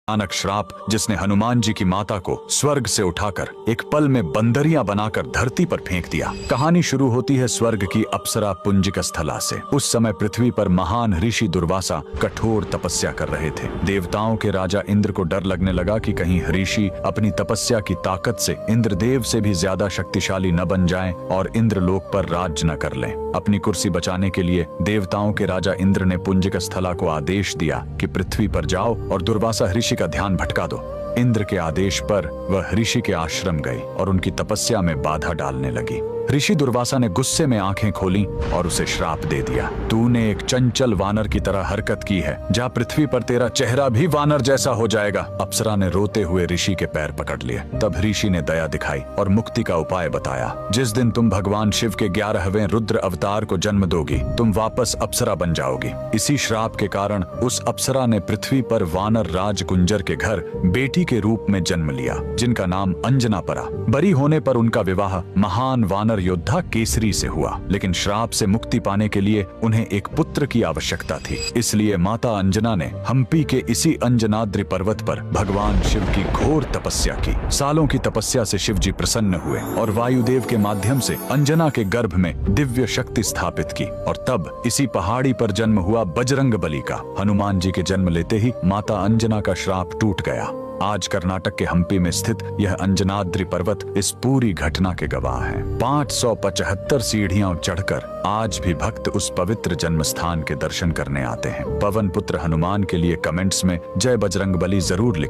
भयानक श्राप जिसने हनुमान जी की माता को स्वर्ग से उठाकर एक पल में बंदरियां बनाकर धरती पर फेंक दिया। कहानी शुरू होती है स्वर्ग की अप्सरा पुंजिक स्थला से। उस समय पृथ्वी पर महान ऋषि दुर्वासा कठोर तपस्या कर रहे थे। देवताओं के राजा इंद्र को डर लगने लगा कि कहीं ऋषि अपनी तपस्या की ताकत से इंद्रदेव से भी ज्यादा शक्तिशाली न बन जाएं और इंद्रलोक पर राज न कर लें। अपनी कुर्सी बचाने के लिए देवताओं के राजा इंद्र ने पुंजिक स्थला को आदेश दिया कि पृथ्वी पर जाओ और दुर्वासा ऋषि का ध्यान भटका दो। इंद्र के आदेश पर वह ऋषि के आश्रम गई और उनकी तपस्या में बाधा डालने लगी। ऋषि दुर्वासा ने गुस्से में आंखें खोली और उसे श्राप दे दिया। तूने एक चंचल वानर की तरह हरकत की है, जा पृथ्वी पर तेरा चेहरा भी वानर जैसा हो जाएगा। अप्सरा ने रोते हुए ऋषि के पैर पकड़ लिए। तब ऋषि ने दया दिखाई और मुक्ति का उपाय बताया। जिस दिन तुम भगवान शिव के 11वें रुद्र अवतार को जन्म दोगी, तुम वापस अप्सरा बन जाओगी। इसी श्राप के कारण उस अप्सरा ने पृथ्वी पर वानर राज कुंजर के घर बेटी के रूप में जन्म लिया, जिनका नाम अंजना पड़ा। बरी होने पर उनका विवाह महान वानर योद्धा केसरी से हुआ, लेकिन श्राप से मुक्ति पाने के लिए उन्हें एक पुत्र की आवश्यकता थी। इसलिए माता अंजना ने हम्पी के इसी अंजनाद्रि पर्वत पर भगवान शिव की घोर तपस्या की। सालों की तपस्या से शिव जी प्रसन्न हुए और वायुदेव के माध्यम से अंजना के गर्भ में दिव्य शक्ति स्थापित की। और तब इसी पहाड़ी पर जन्म हुआ बजरंग बली का। हनुमान जी के जन्म लेते ही माता अंजना का श्राप टूट गया। आज कर्नाटक के हम्पी में स्थित यह अंजनाद्रि पर्वत इस पूरी घटना के गवाह है। 575 सीढ़ियां चढ़कर आज भी भक्त उस पवित्र जन्म स्थान के दर्शन करने आते हैं। पवन पुत्र हनुमान के लिए कमेंट्स में जय बजरंग बली जरूर लिखें।